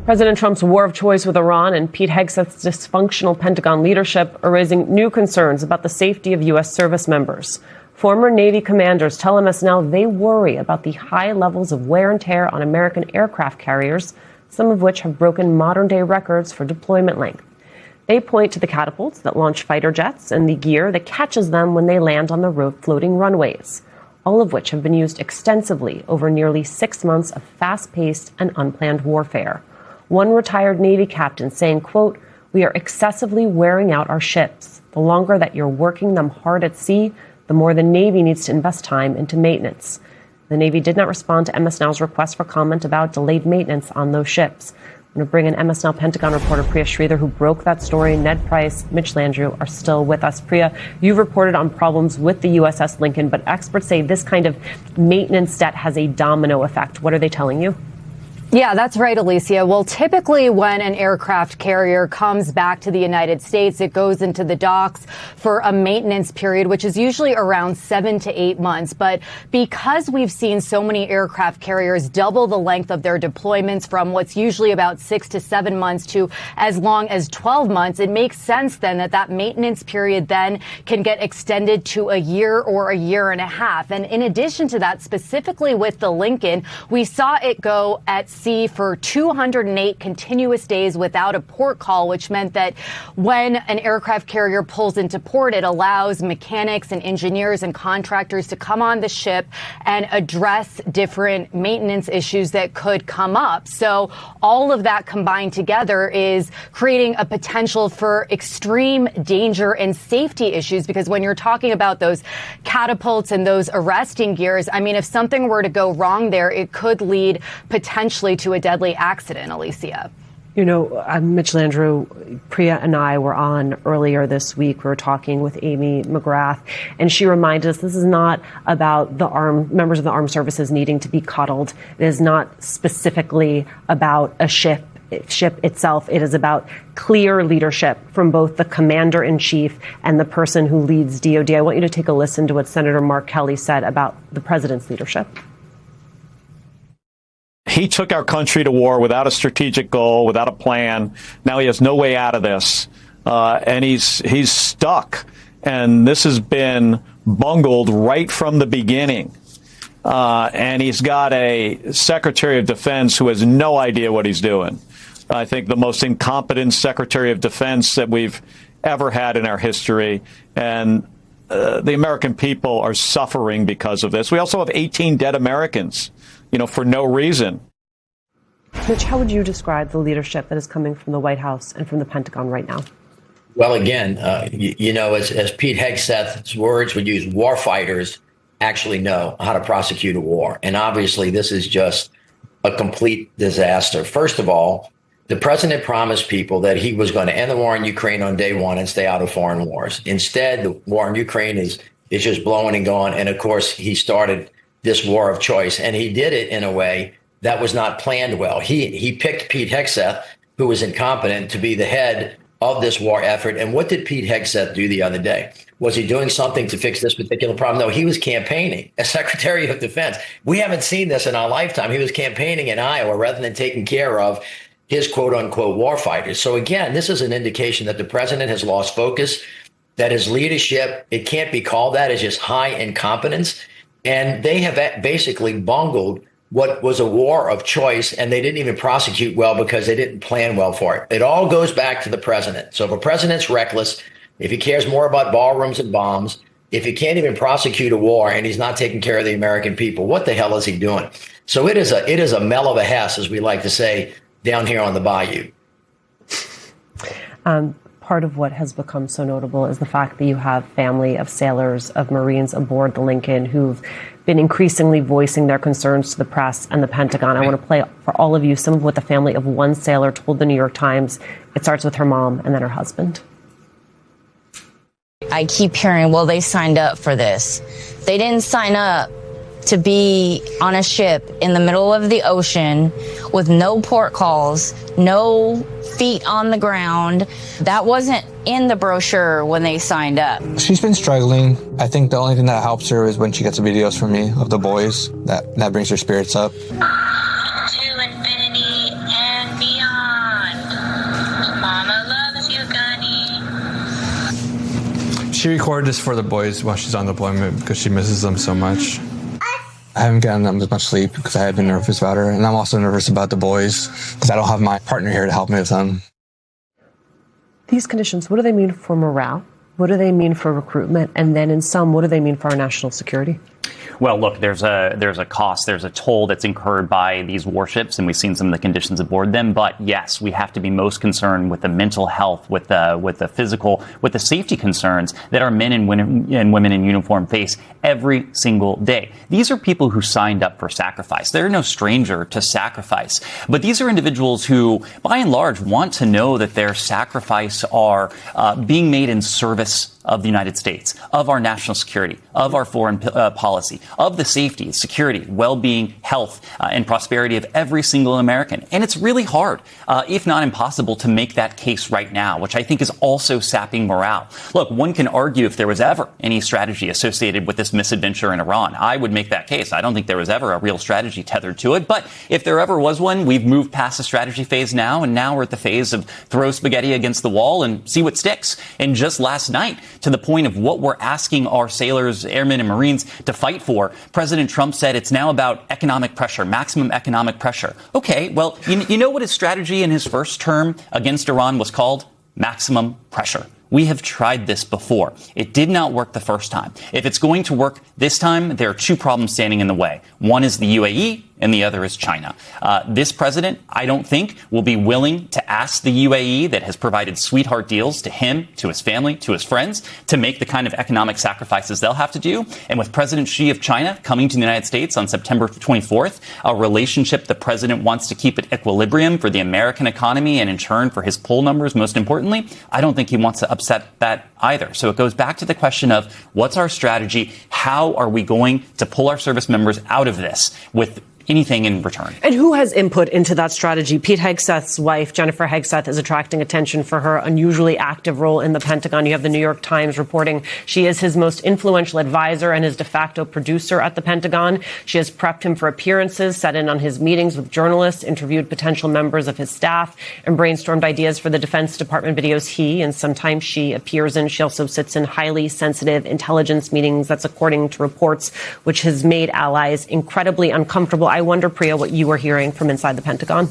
President Trump's war of choice with Iran and Pete Hegseth's dysfunctional Pentagon leadership are raising new concerns about the safety of U.S. service members. Former Navy commanders tell MSNL they worry about the high levels of wear and tear on American aircraft carriers, some of which have broken modern-day records for deployment length. They point to the catapults that launch fighter jets and the gear that catches them when they land on the floating runways, all of which have been used extensively over nearly 6 months of fast-paced and unplanned warfare. One retired Navy captain saying, quote, "We are excessively wearing out our ships. The longer that you're working them hard at sea, the more the Navy needs to invest time into maintenance." The Navy did not respond to MSNL's request for comment about delayed maintenance on those ships. I'm going to bring in MSNL Pentagon reporter Priya Sridhar, who broke that story. Ned Price, Mitch Landrieu are still with us. Priya, you've reported on problems with the USS Lincoln, but experts say this kind of maintenance debt has a domino effect. What are they telling you? Yeah, that's right, Alicia. Well, typically when an aircraft carrier comes back to the United States, it goes into the docks for a maintenance period, which is usually around 7 to 8 months. But because we've seen so many aircraft carriers double the length of their deployments from what's usually about 6 to 7 months to as long as 12 months, it makes sense then that maintenance period then can get extended to a year or a year and a half. And in addition to that, specifically with the Lincoln, we saw it go at sea for 208 continuous days without a port call, which meant that when an aircraft carrier pulls into port, it allows mechanics and engineers and contractors to come on the ship and address different maintenance issues that could come up. So all of that combined together is creating a potential for extreme danger and safety issues, because when you're talking about those catapults and those arresting gears, I mean, if something were to go wrong there, it could lead potentially to a deadly accident, Alicia. You know, Mitch Landrieu, Priya and I were on earlier this week. We were talking with Amy McGrath, and she reminded us this is not about the members of the armed services needing to be coddled. It is not specifically about a ship itself. It is about clear leadership from both the commander-in-chief and the person who leads DOD. I want you to take a listen to what Senator Mark Kelly said about the president's leadership. He took our country to war without a strategic goal, without a plan. Now he has no way out of this, and he's stuck. And this has been bungled right from the beginning. And he's got a Secretary of Defense who has no idea what he's doing. I think the most incompetent Secretary of Defense that we've ever had in our history. And the American people are suffering because of this. We also have 18 dead Americans, for no reason. Mitch, how would you describe the leadership that is coming from the White House and from the Pentagon right now? Well, again, as Pete Hegseth's words would use, war fighters actually know how to prosecute a war. And obviously, this is just a complete disaster. First of all, the president promised people that he was going to end the war in Ukraine on day one and stay out of foreign wars. Instead, the war in Ukraine is just blowing and going. And of course, he started this war of choice, and he did it in a way that was not planned well. He picked Pete Hegseth, who was incompetent, to be the head of this war effort. And what did Pete Hegseth do the other day? Was he doing something to fix this particular problem? No, he was campaigning as Secretary of Defense. We haven't seen this in our lifetime. He was campaigning in Iowa rather than taking care of his quote unquote war fighters. So again, this is an indication that the president has lost focus, that his leadership, it can't be called that, is just high incompetence. And they have basically bungled what was a war of choice, and they didn't even prosecute well because they didn't plan well for it. It all goes back to the president. So if a president's reckless, if he cares more about ballrooms and bombs, if he can't even prosecute a war and he's not taking care of the American people, what the hell is he doing? So it is a mell of a hess, as we like to say down here on the bayou. Part of what has become so notable is the fact that you have family of sailors, of Marines aboard the Lincoln who've been increasingly voicing their concerns to the press and the Pentagon. I want to play for all of you some of what the family of one sailor told the New York Times. It starts with her mom and then her husband. I keep hearing, well, they signed up for this. They didn't sign up to be on a ship in the middle of the ocean with no port calls, no feet on the ground. That wasn't in the brochure when they signed up. She's been struggling. I think the only thing that helps her is when she gets videos from me of the boys. That brings her spirits up. To infinity and beyond. She recorded this for the boys while she's on deployment because she misses them so much. I haven't gotten as much sleep because I have been nervous about her. And I'm also nervous about the boys because I don't have my partner here to help me with them. These conditions, what do they mean for morale? What do they mean for recruitment? And then in some, what do they mean for our national security? Well, look, there's a cost, there's a toll that's incurred by these warships, and we've seen some of the conditions aboard them. But yes, we have to be most concerned with the mental health, with the physical, with the safety concerns that our men and women in uniform face every single day. These are people who signed up for sacrifice. They're no stranger to sacrifice. But these are individuals who, by and large, want to know that their sacrifice are being made in service of the United States, of our national security, of our foreign policy, of the safety, security, well-being, health, and prosperity of every single American. And it's really hard, if not impossible, to make that case right now, which I think is also sapping morale. Look, one can argue if there was ever any strategy associated with this misadventure in Iran. I would make that case. I don't think there was ever a real strategy tethered to it. But if there ever was one, we've moved past the strategy phase now, and now we're at the phase of throw spaghetti against the wall and see what sticks. And just last night, to the point of what we're asking our sailors, airmen, and Marines to fight for, President Trump said it's now about economic pressure, maximum economic pressure. Okay, well, you know what his strategy in his first term against Iran was called? Maximum pressure. We have tried this before. It did not work the first time. If it's going to work this time, there are two problems standing in the way. One is the UAE, and the other is China. This president, I don't think, will be willing to ask the UAE that has provided sweetheart deals to him, to his family, to his friends, to make the kind of economic sacrifices they'll have to do. And with President Xi of China coming to the United States on September 24th, a relationship the president wants to keep at equilibrium for the American economy and in turn for his poll numbers, most importantly, I don't think he wants to upset that either. So it goes back to the question of what's our strategy? How are we going to pull our service members out of this with anything in return? And who has input into that strategy? Pete Hegseth's wife, Jennifer Hegseth, is attracting attention for her unusually active role in the Pentagon. You have the New York Times reporting she is his most influential advisor and his de facto producer at the Pentagon. She has prepped him for appearances, sat in on his meetings with journalists, interviewed potential members of his staff, and brainstormed ideas for the Defense Department videos he and sometimes she appears in. She also sits in highly sensitive intelligence meetings. That's according to reports, which has made allies incredibly uncomfortable. I wonder, Priya, what you were hearing from inside the Pentagon.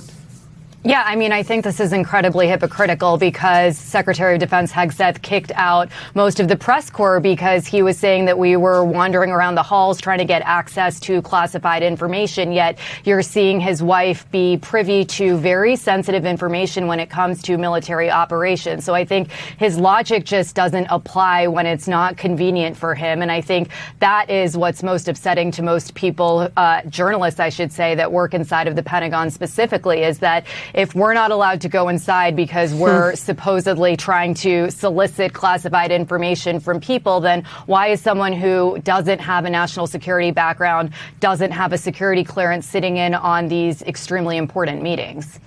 Yeah, I mean, I think this is incredibly hypocritical because Secretary of Defense Hegseth kicked out most of the press corps because he was saying that we were wandering around the halls trying to get access to classified information. Yet you're seeing his wife be privy to very sensitive information when it comes to military operations. So I think his logic just doesn't apply when it's not convenient for him. And I think that is what's most upsetting to most people, journalists, I should say, that work inside of the Pentagon specifically, is that if we're not allowed to go inside because we're supposedly trying to solicit classified information from people, then why is someone who doesn't have a national security background, doesn't have a security clearance, sitting in on these extremely important meetings?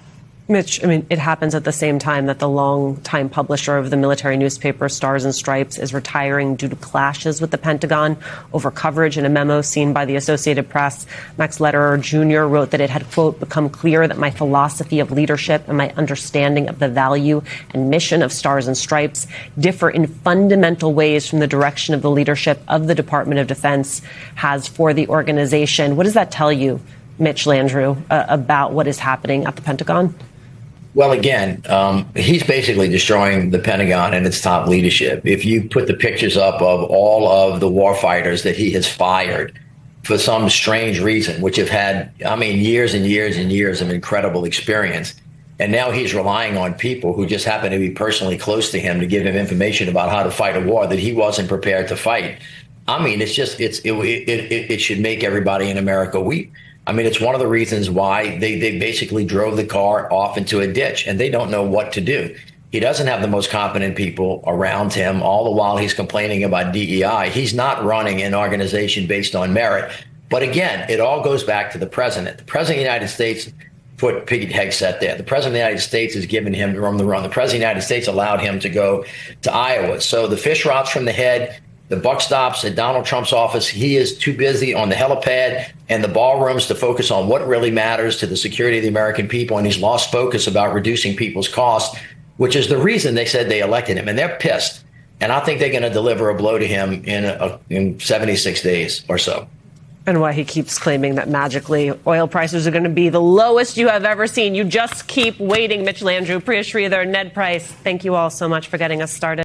Mitch, I mean, it happens at the same time that the longtime publisher of the military newspaper Stars and Stripes is retiring due to clashes with the Pentagon over coverage. In a memo seen by the Associated Press, Max Lederer Jr. wrote that it had, quote, become clear that my philosophy of leadership and my understanding of the value and mission of Stars and Stripes differ in fundamental ways from the direction of the leadership of the Department of Defense has for the organization. What does that tell you, Mitch Landrieu, about what is happening at the Pentagon? Well, again, he's basically destroying the Pentagon and its top leadership. If you put the pictures up of all of the warfighters that he has fired for some strange reason, which have had, I mean, years and years and years of incredible experience, and now he's relying on people who just happen to be personally close to him to give him information about how to fight a war that he wasn't prepared to fight. I mean, it's just, it should make everybody in America weep. I mean, it's one of the reasons why they basically drove the car off into a ditch and they don't know what to do. He doesn't have the most competent people around him, all the while he's complaining about DEI. He's not running an organization based on merit. But again, it all goes back to the president. The president of the United States put Pete Hegseth there. The president of the United States has given him the run. The president of the United States allowed him to go to Iowa. So the fish rots from the head. The buck stops at Donald Trump's office. He is too busy on the helipad and the ballrooms to focus on what really matters to the security of the American people. And he's lost focus about reducing people's costs, which is the reason they said they elected him. And they're pissed And I think they're going to deliver a blow to him in 76 days or so. And why he keeps claiming that magically oil prices are going to be the lowest you have ever seen. You just keep waiting. Mitch Landrieu, Priya Sridhar, Ned Price, thank you all so much for getting us started.